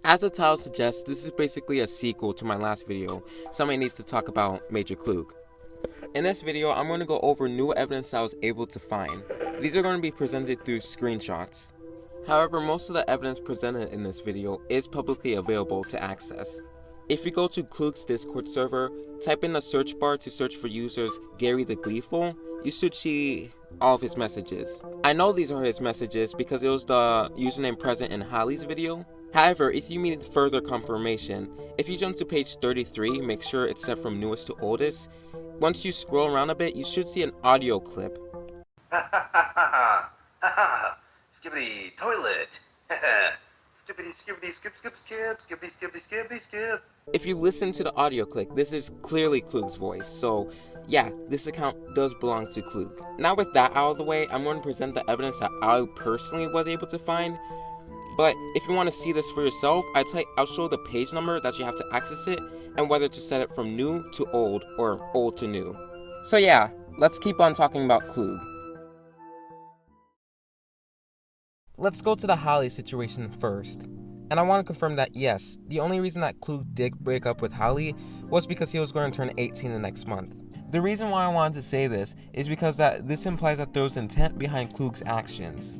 As the title suggests, this is basically a sequel to my last video. Somebody needs to talk about Major Cloog. In this video, I'm going to go over new evidence I was able to find. These are going to be presented through screenshots. However, most of the evidence presented in this video is publicly available to access. If you go to Cloog's Discord server, type in the search bar to search for users Gary the Gleeful, you should see all of his messages. I know these are his messages because it was the username present in Hallee's video. However, if you need further confirmation, if you jump to page 33, make sure it's set from newest to oldest. Once you scroll around a bit, you should see an audio clip. Skibbity toilet. Skibbity skibbity skip skip skip skibbity skibbity skibbity skip. If you listen to the audio clip, this is clearly Cloog's voice, so yeah, this account does belong to Cloog. Now with that out of the way, I'm going to present the evidence that I personally was able to find. But if you want to see this for yourself, I'll show the page number that you have to access it and whether to set it from new to old or old to new. So yeah, let's keep on talking about Cloog. Let's go to the Hallee situation first. And I want to confirm that yes, the only reason that Cloog did break up with Hallee was because he was going to turn 18 the next month. The reason why I wanted to say this is because this implies that there was intent behind Cloog's actions.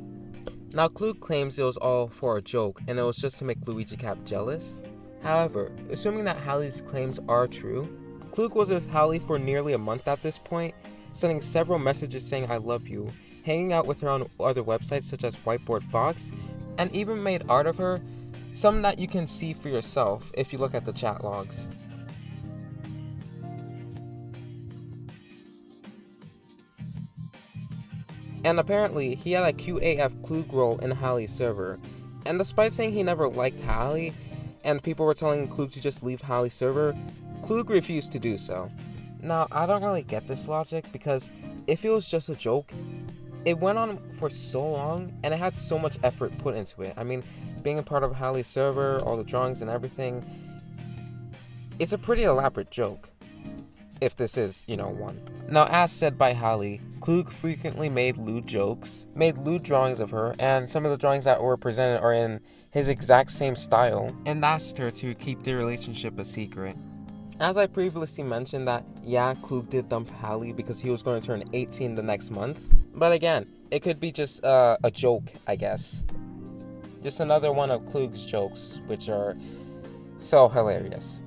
Now, Cloog claims it was all for a joke and it was just to make Luigi Cap jealous. However, assuming that Hallee's claims are true, Cloog was with Hallee for nearly a month at this point, sending several messages saying I love you, hanging out with her on other websites such as Whiteboard Fox, and even made art of her, some that you can see for yourself if you look at the chat logs. And apparently, he had a QAF Cloog role in Hallee's server. And despite saying he never liked Hallee, and people were telling Cloog to just leave Hallee's server, Cloog refused to do so. Now, I don't really get this logic because if it was just a joke, it went on for so long and it had so much effort put into it. I mean, being a part of Hallee's server, all the drawings and everything, it's a pretty elaborate joke. If this is, one. Now, as said by Hallee, Cloog frequently made lewd jokes, made lewd drawings of her, and some of the drawings that were presented are in his exact same style, and asked her to keep their relationship a secret. As I previously mentioned that, yeah, Cloog did dump Hallee because he was going to turn 18 the next month, but again, it could be just a joke, I guess. Just another one of Cloog's jokes, which are so hilarious.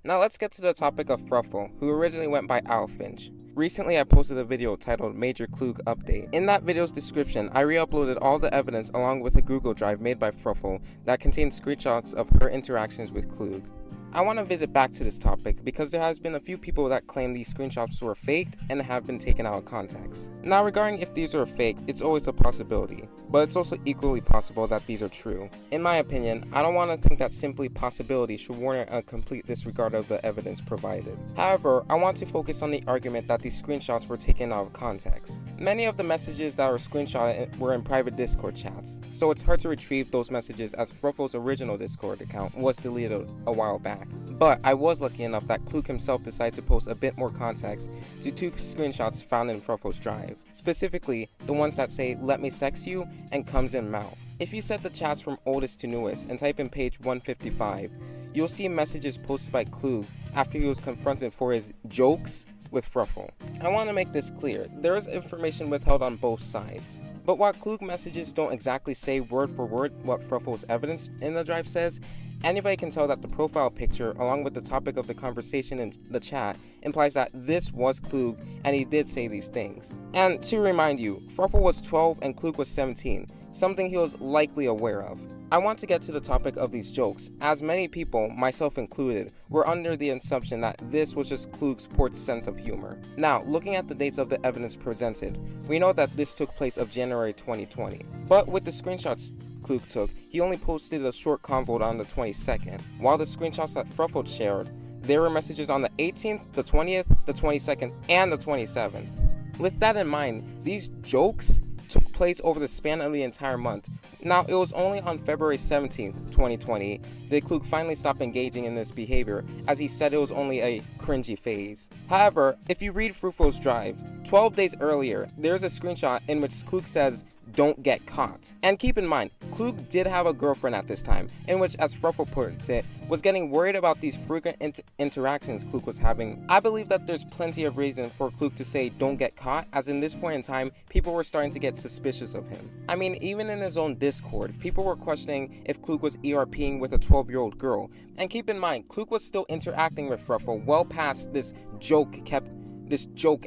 Now let's get to the topic of Fruwffle, who originally went by Owlfinch. Recently I posted a video titled Major Cloog Update. In that video's description, I re-uploaded all the evidence along with a Google Drive made by Fruwffle that contains screenshots of her interactions with Cloog. I want to visit back to this topic because there has been a few people that claim these screenshots were faked and have been taken out of context. Now regarding if these are fake, it's always a possibility, but it's also equally possible that these are true. In my opinion, I don't want to think that simply possibility should warrant a complete disregard of the evidence provided. However, I want to focus on the argument that these screenshots were taken out of context. Many of the messages that were screenshotted were in private Discord chats, so it's hard to retrieve those messages as Fruwffle's original Discord account was deleted a while back. But I was lucky enough that Cloog himself decided to post a bit more context to two screenshots found in Fruwffle's drive, specifically the ones that say "let me sex you" and "comes in mouth." If you set the chats from oldest to newest and type in page 155, you'll see messages posted by Cloog after he was confronted for his jokes with Fruwffle. I want to make this clear, there is information withheld on both sides. But while Cloog messages don't exactly say word for word what Fruwffle's evidence in the drive says, anybody can tell that the profile picture, along with the topic of the conversation in the chat, implies that this was Cloog and he did say these things. And to remind you, Fruwffle was 12 and Cloog was 17, something he was likely aware of. I want to get to the topic of these jokes, as many people, myself included, were under the assumption that this was just Cloog's poor sense of humor. Now, looking at the dates of the evidence presented, we know that this took place of January 2020. But with the screenshots Cloog took, he only posted a short convo on the 22nd, while the screenshots that Fruwffle shared, there were messages on the 18th, the 20th, the 22nd, and the 27th. With that in mind, these jokes took place over the span of the entire month. Now, it was only on February 17th, 2020, that Cloog finally stopped engaging in this behavior, as he said it was only a cringy phase. However, if you read Fruwffle's drive, 12 days earlier, there's a screenshot in which Cloog says, don't get caught. And keep in mind, Cloog did have a girlfriend at this time, in which, as Fruwffle puts it, was getting worried about these frequent interactions Cloog was having. I believe that there's plenty of reason for Cloog to say don't get caught, as in this point in time, people were starting to get suspicious of him. I mean, even in his own Discord, people were questioning if Cloog was ERPing with a 12-year-old girl. And keep in mind, Cloog was still interacting with Fruwffle well past this joke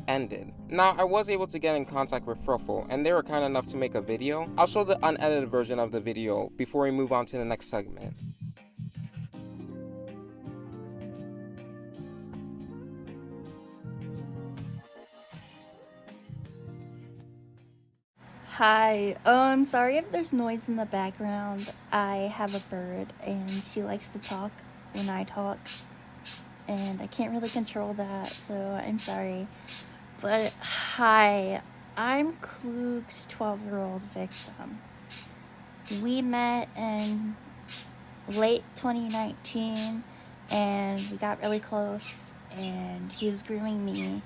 ended. Now, I was able to get in contact with Fruwffle, and they were kind enough to make a video. I'll show the unedited version of the video before we move on to the next segment. Hi, sorry if there's noise in the background. I have a bird and she likes to talk when I talk, and I can't really control that, so I'm sorry. But hi, I'm Cloog's 12-year-old victim. We met in late 2019 and we got really close, and he was grooming me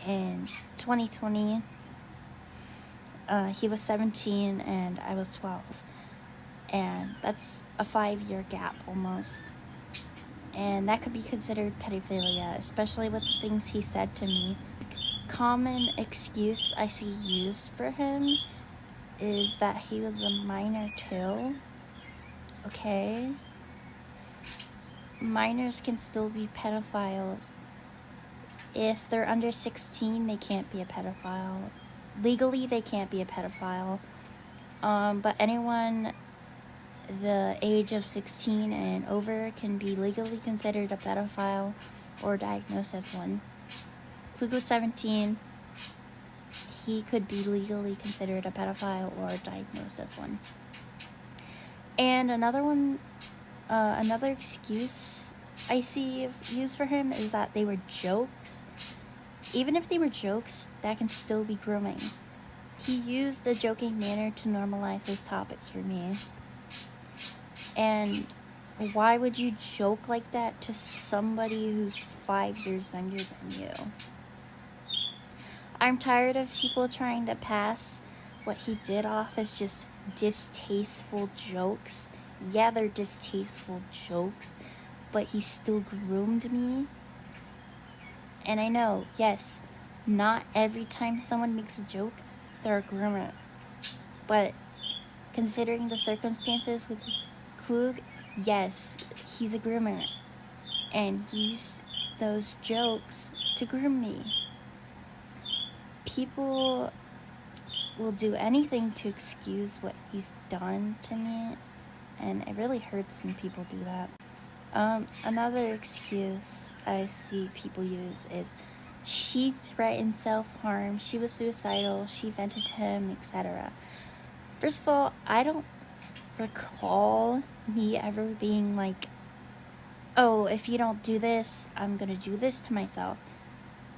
in 2020. He was 17 and I was 12, and that's a 5-year gap almost, and that could be considered pedophilia, especially with the things he said to me. Common excuse I see used for him is that he was a minor too. Okay, minors can still be pedophiles. If they're under 16, they can't be a pedophile. Legally, they can't be a pedophile, but anyone the age of 16 and over can be legally considered a pedophile or diagnosed as one. Cloog was 17, he could be legally considered a pedophile or diagnosed as one. And another excuse I see used for him is that they were jokes. Even if they were jokes, that can still be grooming. He used the joking manner to normalize his topics for me. And why would you joke like that to somebody who's 5 years younger than you? I'm tired of people trying to pass what he did off as just distasteful jokes. Yeah, they're distasteful jokes, but he still groomed me. And I know, yes, not every time someone makes a joke, they're a groomer. But considering the circumstances with Cloog, yes, he's a groomer. And he used those jokes to groom me. People will do anything to excuse what he's done to me, and it really hurts when people do that. Another excuse I see people use is she threatened self-harm, she was suicidal, she vented to him, etc. First of all, I don't recall me ever being like, oh, if you don't do this, I'm gonna do this to myself,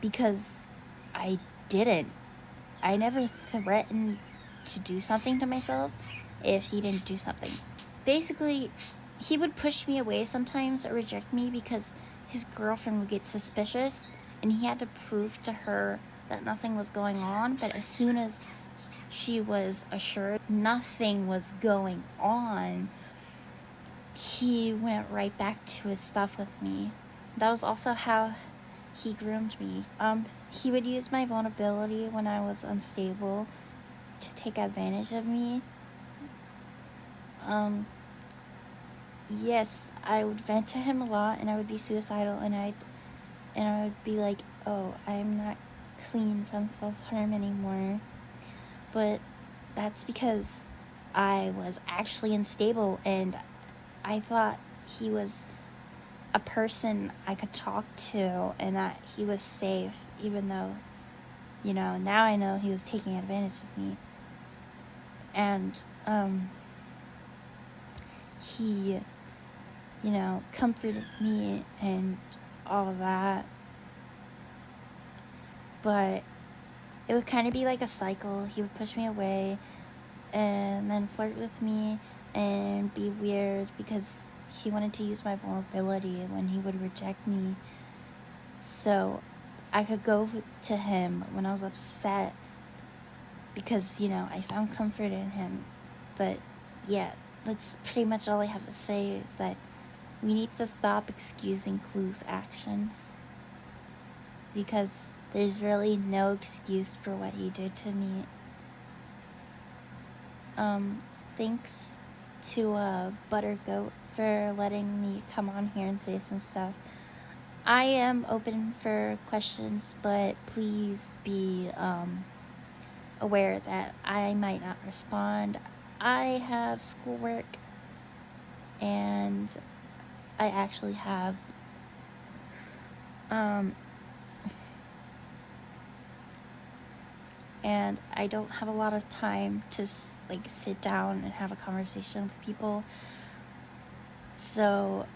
because I didn't. I never threatened to do something to myself if he didn't do something. Basically, he would push me away sometimes or reject me because his girlfriend would get suspicious and he had to prove to her that nothing was going on. But as soon as she was assured nothing was going on, he went right back to his stuff with me. That was also how he groomed me. He would use my vulnerability when I was unstable to take advantage of me. Yes, I would vent to him a lot, and I would be suicidal, and I would be like, oh, I'm not clean from self-harm anymore. But that's because I was actually unstable, and I thought he was a person I could talk to and that he was safe, even though, now I know he was taking advantage of me. And, he, comforted me and all that. But it would kind of be like a cycle. He would push me away and then flirt with me and be weird because he wanted to use my vulnerability when he would reject me. So I could go to him when I was upset because, you know, I found comfort in him. But yeah, that's pretty much all I have to say, is that we need to stop excusing Cloog's actions, because there's really no excuse for what he did to me. Thanks to ButterGoat for letting me come on here and say some stuff. I am open for questions, but please be aware that I might not respond. I have schoolwork, and I actually have and I don't have a lot of time to like sit down and have a conversation with people. So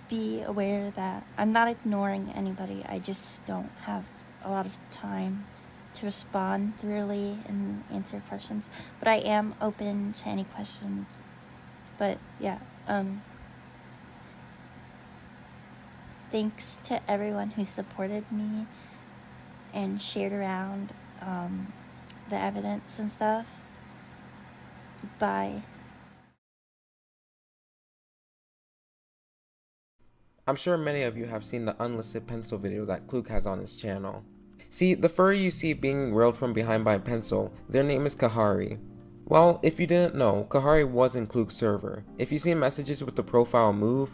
be aware that I'm not ignoring anybody. I just don't have a lot of time to respond really and answer questions. But I am open to any questions. But yeah, thanks to everyone who supported me and shared around the evidence and stuff. Bye. I'm sure many of you have seen the unlisted pencil video that Cloog has on his channel. See, the furry you see being railed from behind by a pencil, their name is Kaharii. Well, if you didn't know, Kaharii was in Cloog's server. If you see messages with the profile move,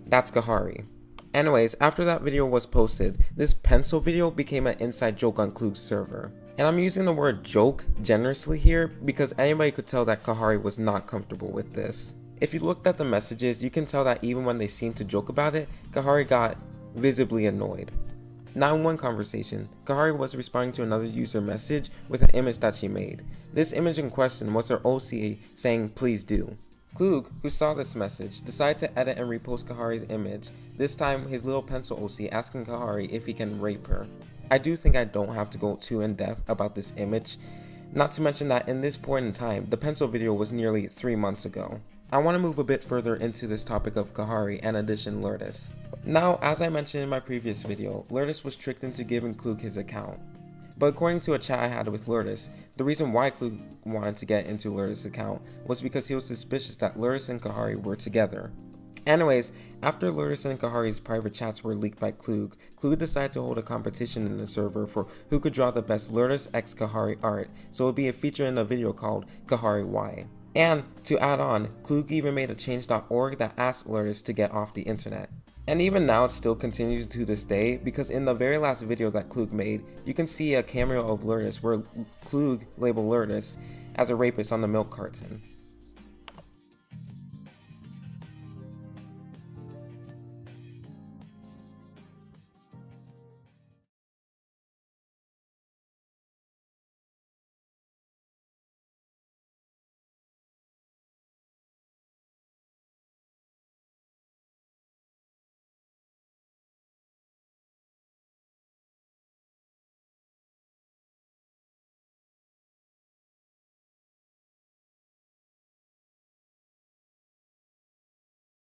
that's Kaharii. Anyways, after that video was posted, this pencil video became an inside joke on Cloog's server. And I'm using the word joke generously here because anybody could tell that Kaharii was not comfortable with this. If you looked at the messages, you can tell that even when they seemed to joke about it, Kaharii got visibly annoyed. Now in one conversation, Kaharii was responding to another user message with an image that she made. This image in question was her OC saying please do. Cloog, who saw this message, decided to edit and repost Kaharii's image, this time his little pencil OC asking Kaharii if he can rape her. I do think I don't have to go too in depth about this image, not to mention that in this point in time, the pencil video was nearly 3 months ago. I want to move a bit further into this topic of Kaharii and addition Lertas. Now, as I mentioned in my previous video, Lertas was tricked into giving Cloog his account. But according to a chat I had with Lertas, the reason why Cloog wanted to get into Lertas' account was because he was suspicious that Lertas and Kaharii were together. Anyways, after Lertas and Kaharii's private chats were leaked by Cloog, Cloog decided to hold a competition in the server for who could draw the best Lertas x Kaharii art, so it would be a feature in a video called Kaharii Why. And to add on, Cloog even made a change.org that asked Lertas to get off the internet. And even now it still continues to this day, because in the very last video that Cloog made, you can see a cameo of Lertas where Cloog labeled Lertas as a rapist on the milk carton.